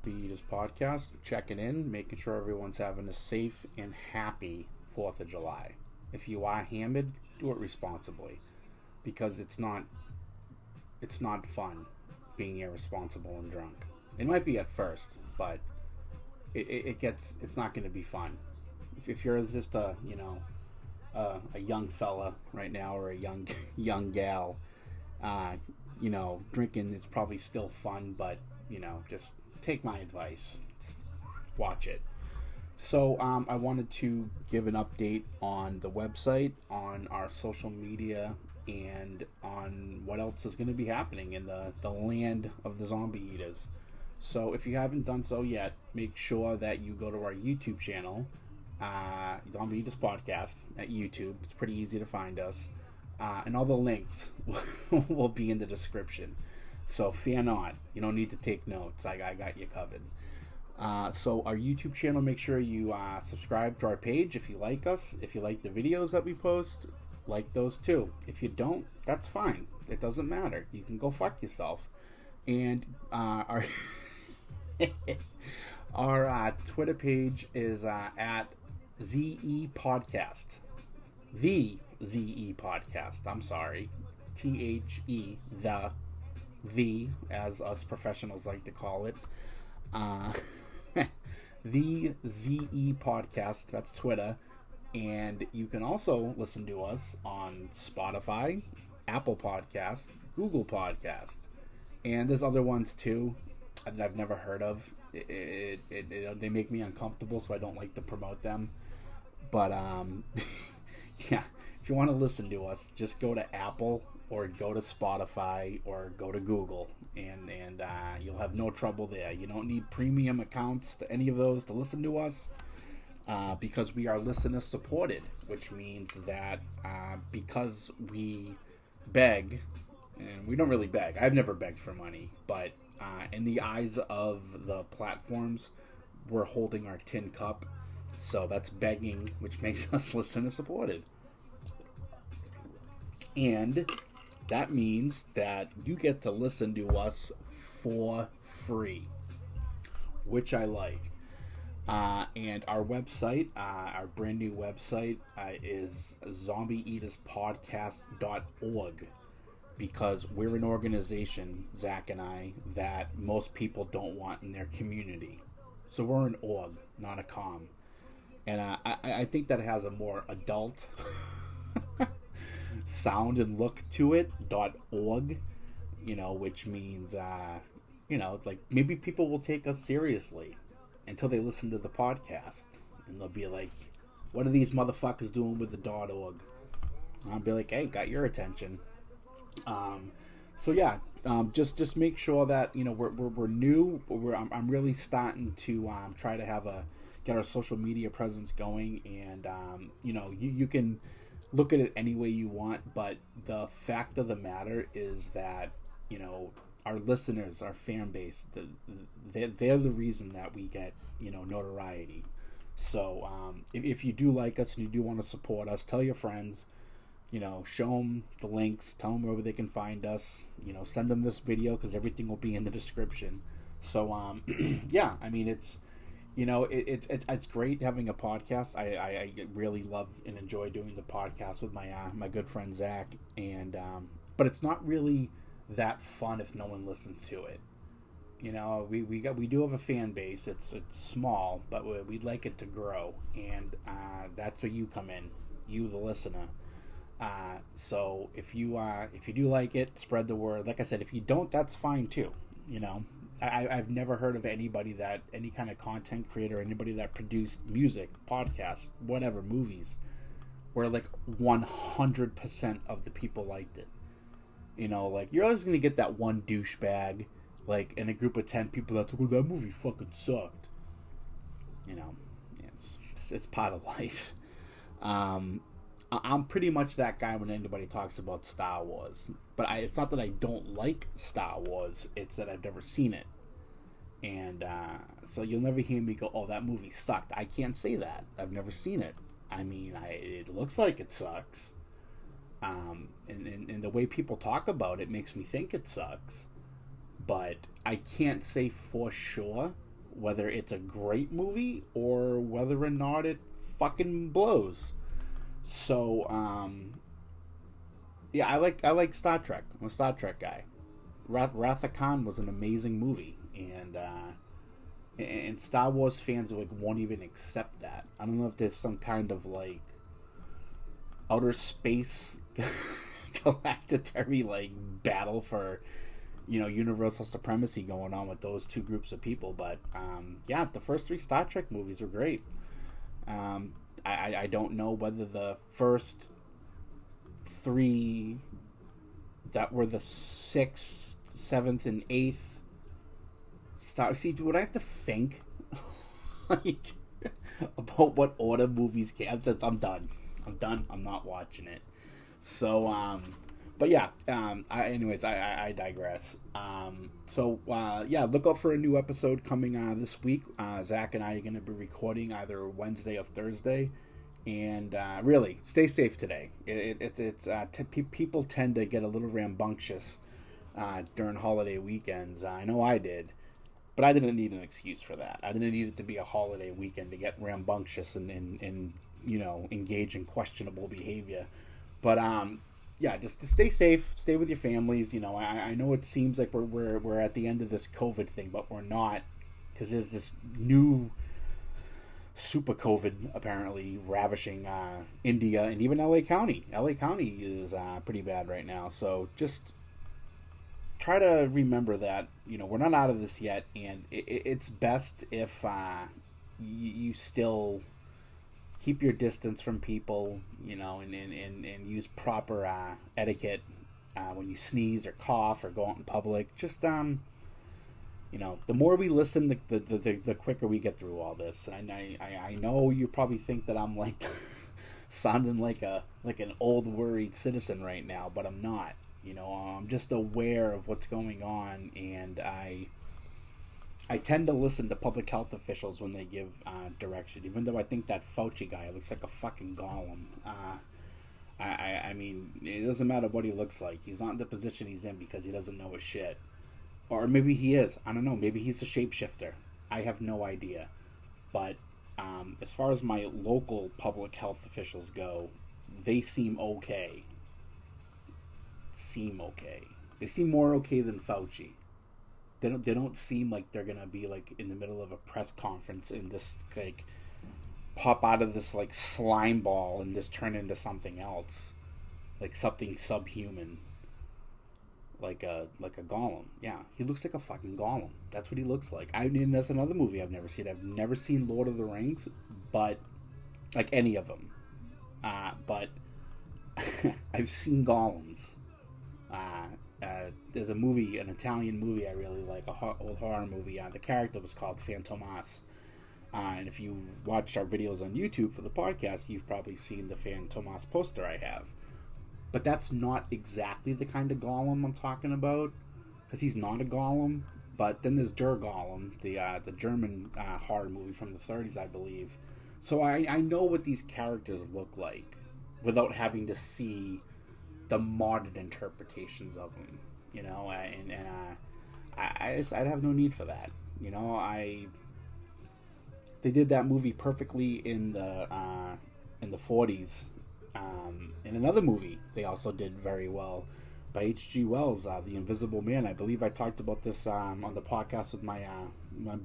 Zombie Eaters podcast, checking in, making sure everyone's having a safe and happy 4th of July. If you are hammered, do it responsibly, because it's not fun being irresponsible and drunk. It might be at first, but it's not going to be fun. If you're just a young fella right now, or a young gal, drinking is probably still fun, but just take my advice, just watch it. So I wanted to give an update on the website, on our social media, and on what else is going to be happening in the land of the zombie eaters. So if you haven't done so yet, make sure that you go to our YouTube channel, Zombie Eaters Podcast at YouTube. It's pretty easy to find us. And all the links will be in the description. So fear not. You don't need to take notes. I got you covered. So our YouTube channel, make sure you subscribe to our page if you like us. If you like the videos that we post, like those too. If you don't, that's fine. It doesn't matter. You can go fuck yourself. And our our Twitter page is at ZE Podcast. The ZE Podcast. I'm sorry. THE, the, as us professionals like to call it. The ZE Podcast. That's Twitter. And you can also listen to us on Spotify, Apple Podcasts, Google Podcasts. And there's other ones too that I've never heard of. They make me uncomfortable, so I don't like to promote them. But yeah, if you want to listen to us, just go to Apple or go to Spotify or go to Google, and you'll have no trouble there. You don't need premium accounts to any of those to listen to us, because we are listener supported, which means that because we beg, and we don't really beg. I've never begged for money, but in the eyes of the platforms, we're holding our tin cup. So that's begging, which makes us listener supported. And that means that you get to listen to us for free, which I like. And our website, our brand new website, is zombieeaterspodcast.org, because we're an organization, Zack and I, that most people don't want in their community. So we're an org, not a com. And I think that has a more adult sound and look to it, .org, which means, like maybe people will take us seriously until they listen to the podcast. And they'll be like, what are these motherfuckers doing with the .org? And I'll be like, hey, got your attention. So yeah, just make sure that, we're new. I'm really starting to try to get our social media presence going, and you can look at it any way you want, but the fact of the matter is that our listeners, our fan base, they're the reason that we get notoriety. So if you do like us and you do want to support us, tell your friends, show them the links, tell them where they can find us, send them this video, because everything will be in the description. So yeah, I mean, it's great having a podcast. I really love and enjoy doing the podcast with my good friend Zach, and but it's not really that fun if no one listens to it. We do have a fan base. It's small, but we'd like it to grow, and that's where you come in, you the listener. So if you do like it, spread the word. Like I said, if you don't, that's fine too. I've never heard of any kind of content creator, anybody that produced music, podcasts, whatever, movies, where like 100% of the people liked it. Like you're always going to get that one douchebag, like in a group of 10 people that's like, oh, that movie fucking sucked. It's part of life. I'm pretty much that guy when anybody talks about Star Wars. But it's not that I don't like Star Wars, it's that I've never seen it. And so you'll never hear me go, oh, that movie sucked. I can't say that. I've never seen it. I mean, it looks like it sucks. And the way people talk about it makes me think it sucks. But I can't say for sure whether it's a great movie or whether or not it fucking blows. So, yeah, I like Star Trek. I'm a Star Trek guy. Wrath of Khan was an amazing movie, and Star Wars fans like won't even accept that. I don't know if there's some kind of like outer space galactary like battle for, you know, universal supremacy going on with those two groups of people. But yeah, the first three Star Trek movies are great. I don't know whether the first three that were the sixth, seventh, and eighth Star. See, would I have to think like about what order movies came? I'm done. I'm not watching it. So, but yeah. I digress. Yeah, look out for a new episode coming this week. Zach and I are going to be recording either Wednesday or Thursday. And really, stay safe today. People tend to get a little rambunctious during holiday weekends. I know I did, but I didn't need an excuse for that. I didn't need it to be a holiday weekend to get rambunctious and you know, engage in questionable behavior. But yeah, just to stay safe, stay with your families. You know, I know it seems like we're at the end of this COVID thing, but we're not, because there's this new super COVID apparently ravishing India and even LA County. LA County is pretty bad right now. So just try to remember that, you know, we're not out of this yet, and it's best if you still keep your distance from people, you know, and use proper etiquette when you sneeze or cough or go out in public. Just you know, the more we listen, the quicker we get through all this. And I know you probably think that I'm like sounding like an old worried citizen right now, but I'm not. You know, I'm just aware of what's going on, and I tend to listen to public health officials when they give direction, even though I think that Fauci guy looks like a fucking golem. I mean, it doesn't matter what he looks like. He's not in the position he's in because he doesn't know his shit. Or maybe he is. I don't know. Maybe he's a shapeshifter. I have no idea. But as far as my local public health officials go, they seem okay. They seem more okay than Fauci. They don't seem like they're gonna be like in the middle of a press conference and just like pop out of this like slime ball and just turn into something else, like something subhuman, like a golem. Yeah, he looks like a fucking golem. That's what he looks like. I mean, that's another movie I've never seen. I've never seen Lord of the Rings, but like any of them. But I've seen golems. There's a movie, an Italian movie I really like, old horror movie. The character was called Fantomas. And if you watch our videos on YouTube for the podcast, you've probably seen the Fantomas poster I have. But that's not exactly the kind of golem I'm talking about, because he's not a golem. But then there's Der Golem, the German horror movie from the 30s, I believe. So I know what these characters look like without having to see the modern interpretations of them, you know, and I'd have no need for that, you know. They did that movie perfectly in the 40s. In another movie they also did very well by H.G. Wells, The Invisible Man. I believe I talked about this on the podcast with my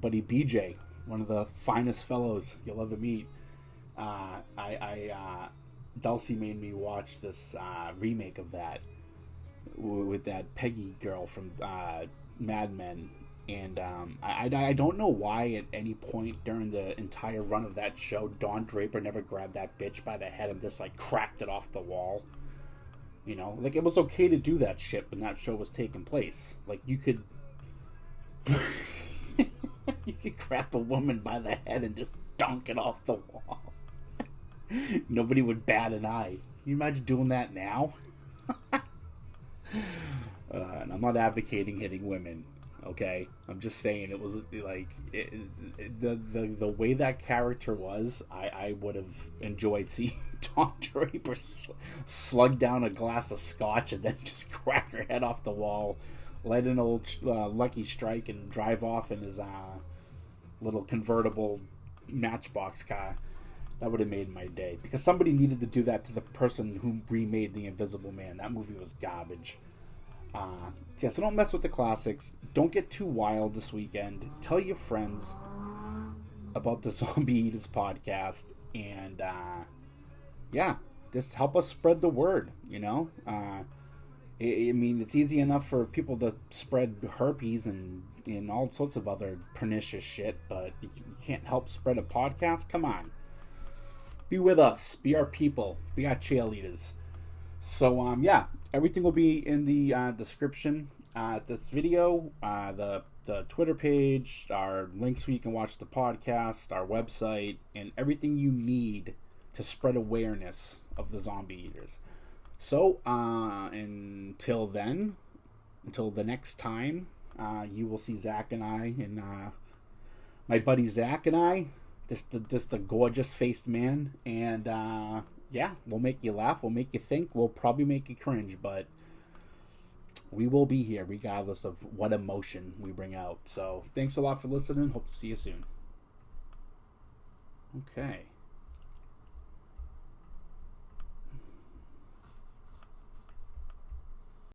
buddy BJ, one of the finest fellows you'll ever meet. Dulcie made me watch this remake of that with that Peggy girl from Mad Men, and I don't know why at any point during the entire run of that show Don Draper never grabbed that bitch by the head and just like cracked it off the wall. You know, like it was okay to do that shit when that show was taking place. Like you could you could grab a woman by the head and just dunk it off the wall. Nobody would bat an eye. Can you imagine doing that now? And I'm not advocating hitting women, okay? I'm just saying it was like the way that character was. I would have enjoyed seeing Tom Draper slug down a glass of scotch and then just crack her head off the wall, let an old Lucky Strike, and drive off in his little convertible Matchbox car. That would have made my day. Because somebody needed to do that to the person who remade The Invisible Man. That movie was garbage. Yeah, so don't mess with the classics. Don't get too wild this weekend. Tell your friends about the Zombie Eaters podcast. And, yeah, just help us spread the word, you know? I mean, it's easy enough for people to spread herpes and all sorts of other pernicious shit, but you can't help spread a podcast? Come on. Be with us. Be our people. Be our cheerleaders. So, yeah, everything will be in the description. This video, the Twitter page, our links where you can watch the podcast, our website, and everything you need to spread awareness of the Zombie Eaters. So, until then, until the next time, you will see Zack and I, and my buddy Zack and I, just a gorgeous-faced man, and, yeah, we'll make you laugh, we'll make you think, we'll probably make you cringe, but we will be here regardless of what emotion we bring out. So, thanks a lot for listening, hope to see you soon. Okay.